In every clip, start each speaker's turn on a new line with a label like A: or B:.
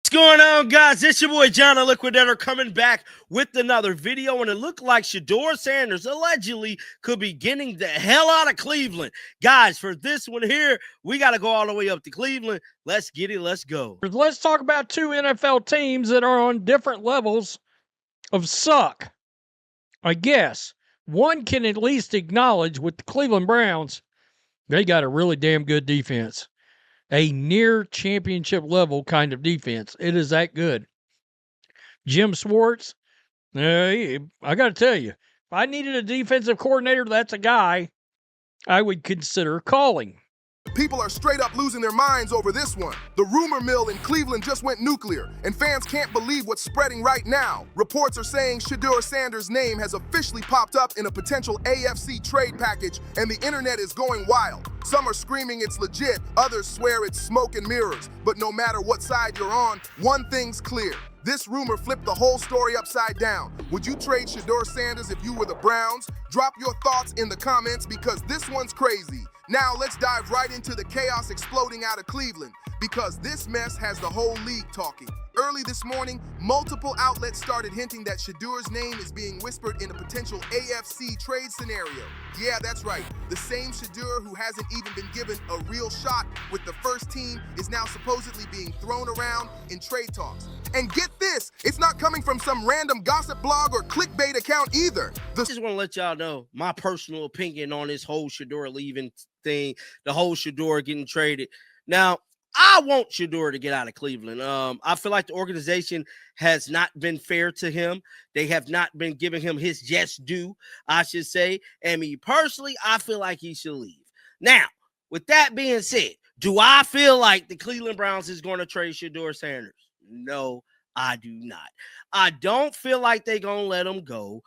A: What's going on, guys? It's your boy John the Liquidator coming back with another video, and it looked like Shedeur Sanders allegedly could be getting the hell out of Cleveland. Guys, for this one here, we got to go all the way up to Cleveland. Let's get it. Let's go.
B: Let's talk about two NFL teams that are on different levels of suck. I guess one can at least acknowledge with the Cleveland Browns, they got a really damn good defense. A near championship level kind of defense. It is that good. Jim Schwartz, I got to tell you, if I needed a defensive coordinator, that's a guy I would consider calling.
C: People are straight up losing their minds over this one. The rumor mill in Cleveland just went nuclear, and fans can't believe what's spreading right now. Reports are saying Shedeur Sanders' name has officially popped up in a potential AFC trade package, and the internet is going wild. Some are screaming it's legit, others swear it's smoke and mirrors. But no matter what side you're on, one thing's clear. This rumor flipped the whole story upside down. Would you trade Shedeur Sanders if you were the Browns? Drop your thoughts in the comments because this one's crazy. Now let's dive right into the chaos exploding out of Cleveland, because this mess has the whole league talking. Early this morning, multiple outlets started hinting that Shedeur's name is being whispered in a potential AFC trade scenario. Yeah, that's right. The same Shedeur who hasn't even been given a real shot with the first team is now supposedly being thrown around in trade talks. And get this, it's not coming from some random gossip blog or clickbait account either.
A: I just want to let y'all know my personal opinion on this whole Shedeur leaving thing, the whole Shedeur getting traded. Now, I want Shedeur to get out of Cleveland. I feel like the organization has not been fair to him. They have not been giving him his just due, I should say. And me personally, I feel like he should leave. Now, with that being said, do I feel like the Cleveland Browns is going to trade Shedeur Sanders? No, I do not. I don't feel like they're going to let him go.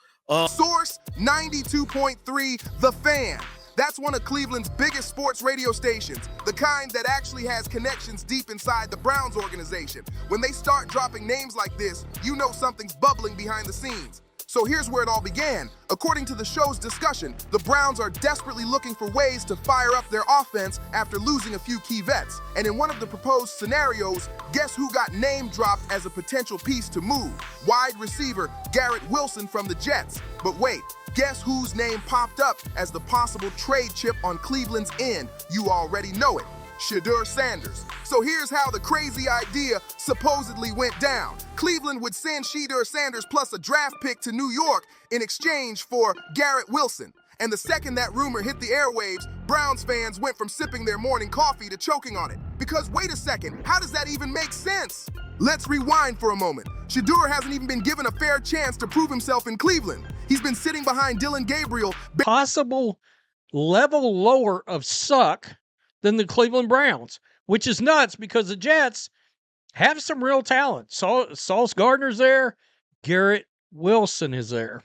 C: Source 92.3 The Fan. That's one of Cleveland's biggest sports radio stations, the kind that actually has connections deep inside the Browns organization. When they start dropping names like this, you know something's bubbling behind the scenes. So here's where it all began. According to the show's discussion, the Browns are desperately looking for ways to fire up their offense after losing a few key vets. And in one of the proposed scenarios, guess who got name dropped as a potential piece to move? Wide receiver Garrett Wilson from the Jets. But wait, guess whose name popped up as the possible trade chip on Cleveland's end? You already know it. Shedeur Sanders. So here's how the crazy idea supposedly went down. Cleveland would send Shedeur Sanders plus a draft pick to New York in exchange for Garrett Wilson. And the second that rumor hit the airwaves, Browns fans went from sipping their morning coffee to choking on it. Because wait a second, how does that even make sense? Let's rewind for a moment. Shedeur hasn't even been given a fair chance to prove himself in Cleveland. He's been sitting behind Dylan Gabriel.
B: Possible level lower of suck than the Cleveland Browns, which is nuts because the Jets have some real talent. Sauce Gardner's there. Garrett Wilson is there.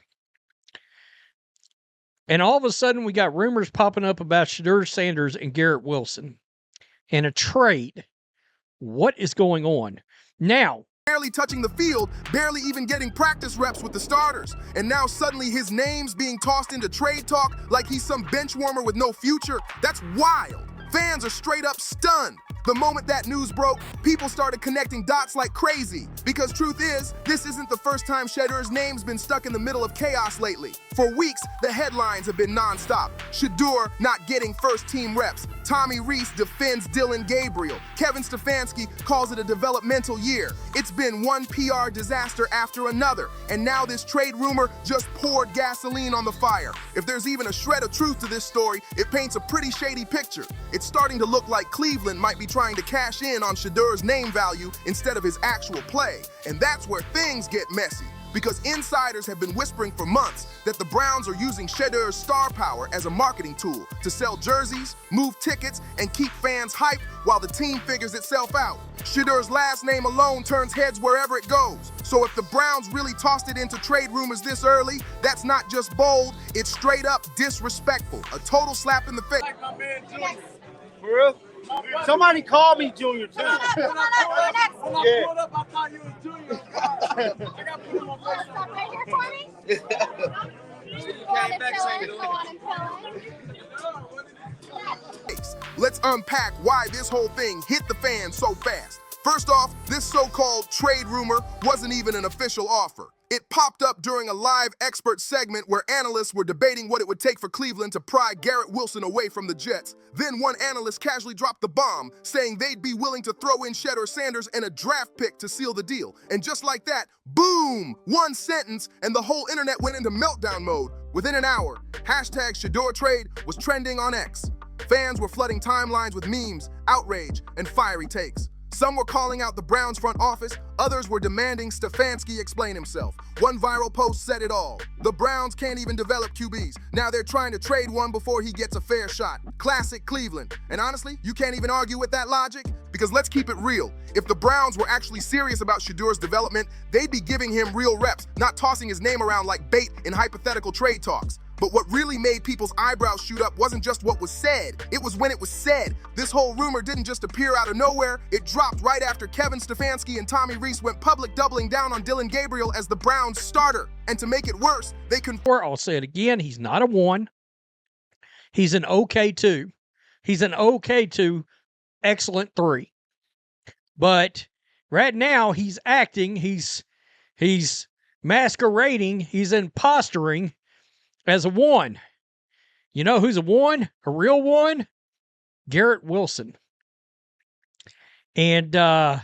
B: And all of a sudden, we got rumors popping up about Shedeur Sanders and Garrett Wilson and a trade. What is going on? Now,
C: barely touching the field, barely even getting practice reps with the starters. And now suddenly his name's being tossed into trade talk like he's some bench warmer with no future. That's wild. Fans are straight up stunned. The moment that news broke, people started connecting dots like crazy. Because truth is, this isn't the first time Shedeur's name's been stuck in the middle of chaos lately. For weeks, the headlines have been nonstop. Shedeur not getting first team reps. Tommy Rees defends Dylan Gabriel. Kevin Stefanski calls it a developmental year. It's been one PR disaster after another. And now this trade rumor just poured gasoline on the fire. If there's even a shred of truth to this story, it paints a pretty shady picture. It's starting to look like Cleveland might be trying to cash in on Shedeur's name value instead of his actual play. And that's where things get messy. Because insiders have been whispering for months that the Browns are using Shedeur's star power as a marketing tool to sell jerseys, move tickets, and keep fans hyped while the team figures itself out. Shedeur's last name alone turns heads wherever it goes. So if the Browns really tossed it into trade rumors this early, that's not just bold, it's straight up disrespectful. A total slap in the face.
A: For real? Somebody call me Junior, too.
D: Yeah.
A: Yeah.
D: Right here for me?
C: Let's unpack why this whole thing hit the fan so fast. First off, this so-called trade rumor wasn't even an official offer. It popped up during a live expert segment where analysts were debating what it would take for Cleveland to pry Garrett Wilson away from the Jets. Then one analyst casually dropped the bomb, saying they'd be willing to throw in Shedeur Sanders and a draft pick to seal the deal. And just like that, boom! One sentence, and the whole internet went into meltdown mode. Within an hour, hashtag Shedeur trade was trending on X. Fans were flooding timelines with memes, outrage, and fiery takes. Some were calling out the Browns front office, others were demanding Stefanski explain himself. One viral post said it all. The Browns can't even develop QBs. Now they're trying to trade one before he gets a fair shot. Classic Cleveland. And honestly, you can't even argue with that logic, because let's keep it real. If the Browns were actually serious about Shedeur's development, they'd be giving him real reps, not tossing his name around like bait in hypothetical trade talks. But what really made people's eyebrows shoot up wasn't just what was said, it was when it was said. This whole rumor didn't just appear out of nowhere, it dropped right after Kevin Stefanski and Tommy Rees went public doubling down on Dillon Gabriel as the Browns starter. And to make it worse, they
B: I'll say it again, he's not a 1. He's an okay 2. He's an okay 2, excellent 3. But right now he's acting, he's masquerading, he's imposturing as a 1. You know who's a 1? A real 1? Garrett Wilson. And this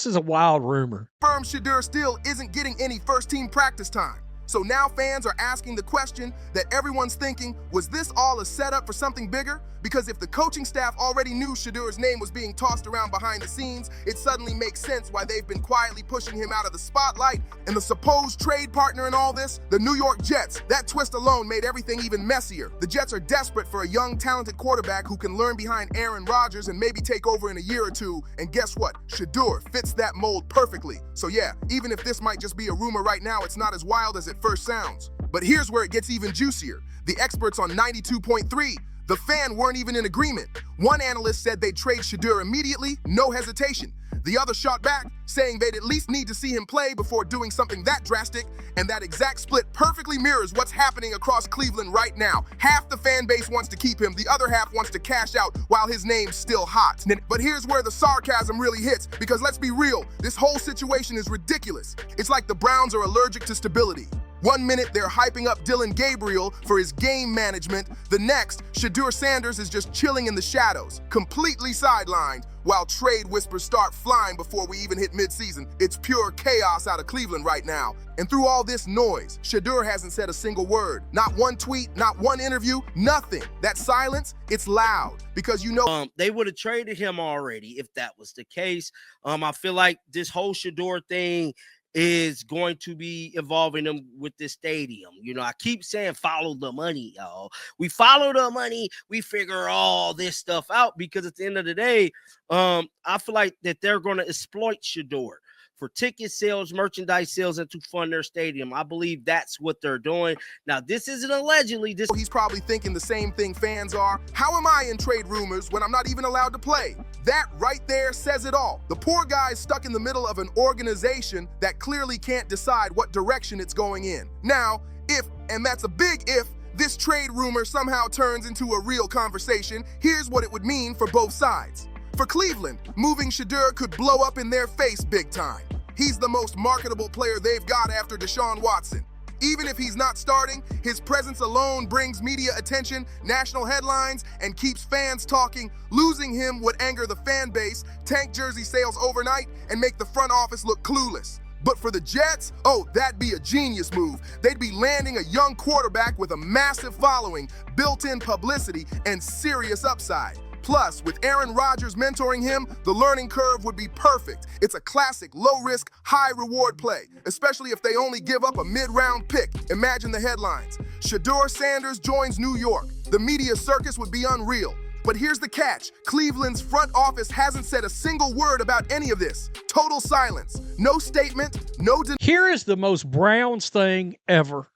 B: is a wild rumor.
C: Firm Shedeur still isn't getting any first-team practice time. So now fans are asking the question that everyone's thinking, was this all a setup for something bigger? Because if the coaching staff already knew Shedeur's name was being tossed around behind the scenes, it suddenly makes sense why they've been quietly pushing him out of the spotlight. And the supposed trade partner in all this, the New York Jets. That twist alone made everything even messier. The Jets are desperate for a young, talented quarterback who can learn behind Aaron Rodgers and maybe take over in a year or two. And guess what? Shedeur fits that mold perfectly. So yeah, even if this might just be a rumor right now, it's not as wild as it first sounds. But here's where it gets even juicier. The experts on 92.3, the fan weren't even in agreement. One analyst said they'd trade Shedeur immediately, no hesitation. The other shot back, saying they'd at least need to see him play before doing something that drastic, and that exact split perfectly mirrors what's happening across Cleveland right now. Half the fan base wants to keep him, the other half wants to cash out while his name's still hot. But here's where the sarcasm really hits, because let's be real, this whole situation is ridiculous. It's like the Browns are allergic to stability. One minute, they're hyping up Dillon Gabriel for his game management. The next, Shedeur Sanders is just chilling in the shadows, completely sidelined, while trade whispers start flying before we even hit midseason. It's pure chaos out of Cleveland right now. And through all this noise, Shedeur hasn't said a single word. Not one tweet, not one interview, nothing. That silence, it's loud, because you know...
A: They would have traded him already if that was the case. I feel like this whole Shedeur thing is going to be involving them with this stadium. You know, I keep saying follow the money, y'all. We follow the money, we figure all this stuff out, because at the end of the day, I feel like that they're going to exploit Shedeur for ticket sales, merchandise sales, and to fund their stadium. I believe that's what they're doing. Now, this isn't allegedly.
C: He's probably thinking the same thing fans are. How am I in trade rumors when I'm not even allowed to play? That right there says it all. The poor guy's stuck in the middle of an organization that clearly can't decide what direction it's going in. Now, if, and that's a big if, this trade rumor somehow turns into a real conversation, here's what it would mean for both sides. For Cleveland, moving Shedeur could blow up in their face big time. He's the most marketable player they've got after Deshaun Watson. Even if he's not starting, his presence alone brings media attention, national headlines, and keeps fans talking. Losing him would anger the fan base, tank jersey sales overnight, and make the front office look clueless. But for the Jets, oh, that'd be a genius move. They'd be landing a young quarterback with a massive following, built-in publicity, and serious upside. Plus, with Aaron Rodgers mentoring him, the learning curve would be perfect. It's a classic low-risk, high-reward play, especially if they only give up a mid-round pick. Imagine the headlines. Shedeur Sanders joins New York. The media circus would be unreal. But here's the catch. Cleveland's front office hasn't said a single word about any of this. Total silence. No statement, no...
B: Here is the most Browns thing ever.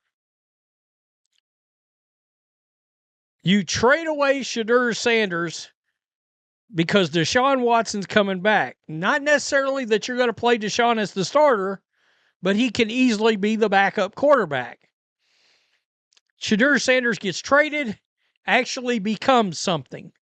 B: You trade away Shedeur Sanders because Deshaun Watson's coming back. Not necessarily that you're going to play Deshaun as the starter, but he can easily be the backup quarterback. Shedeur Sanders gets traded, actually becomes something.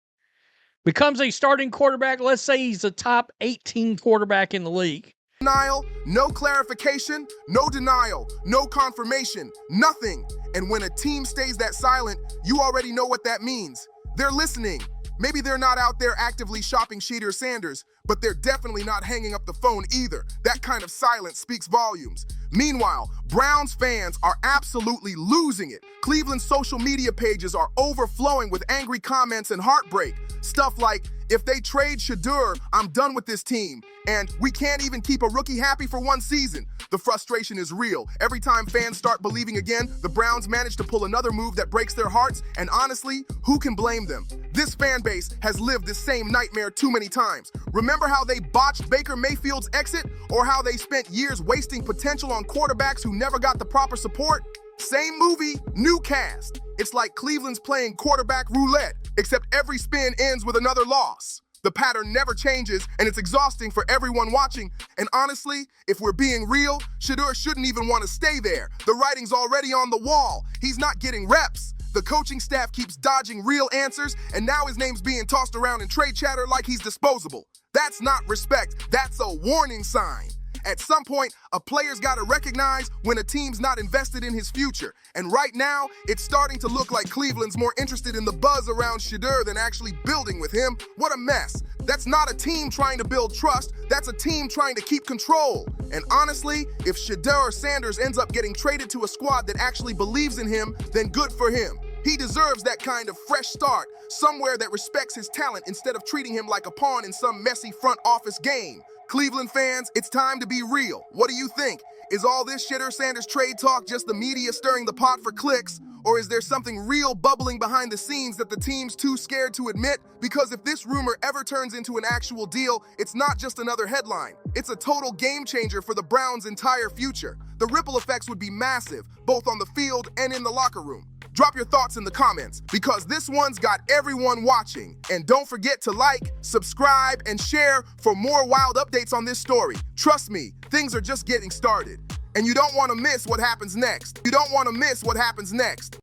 B: becomes a starting quarterback, let's say he's a top 18 quarterback in the league.
C: Denial, no clarification, no denial, no confirmation, nothing. And when a team stays that silent, you already know what that means. They're listening. Maybe they're not out there actively shopping Shedeur Sanders, but they're definitely not hanging up the phone either. That kind of silence speaks volumes. Meanwhile, Browns fans are absolutely losing it. Cleveland's social media pages are overflowing with angry comments and heartbreak. Stuff like, if they trade Shedeur, I'm done with this team. And we can't even keep a rookie happy for one season. The frustration is real. Every time fans start believing again, the Browns manage to pull another move that breaks their hearts. And honestly, who can blame them? This fan base has lived this same nightmare too many times. Remember how they botched Baker Mayfield's exit? Or how they spent years wasting potential on quarterbacks who never got the proper support? Same movie, new cast. It's like Cleveland's playing quarterback roulette, except every spin ends with another loss. The pattern never changes, and it's exhausting for everyone watching. And honestly, if we're being real, Shedeur shouldn't even want to stay there. The writing's already on the wall. He's not getting reps. The coaching staff keeps dodging real answers, and now his name's being tossed around in trade chatter like he's disposable. That's not respect. That's a warning sign. At some point, a player's got to recognize when a team's not invested in his future. And right now, it's starting to look like Cleveland's more interested in the buzz around Shedeur than actually building with him. What a mess. That's not a team trying to build trust. That's a team trying to keep control. And honestly, if Shedeur Sanders ends up getting traded to a squad that actually believes in him, then good for him. He deserves that kind of fresh start, somewhere that respects his talent instead of treating him like a pawn in some messy front office game. Cleveland fans, it's time to be real. What do you think? Is all this Shedeur Sanders trade talk just the media stirring the pot for clicks? Or is there something real bubbling behind the scenes that the team's too scared to admit? Because if this rumor ever turns into an actual deal, it's not just another headline. It's a total game changer for the Browns' entire future. The ripple effects would be massive, both on the field and in the locker room. Drop your thoughts in the comments, because this one's got everyone watching. And don't forget to like, subscribe, and share for more wild updates on this story. Trust me, things are just getting started. And you don't want to miss what happens next. You don't want to miss what happens next.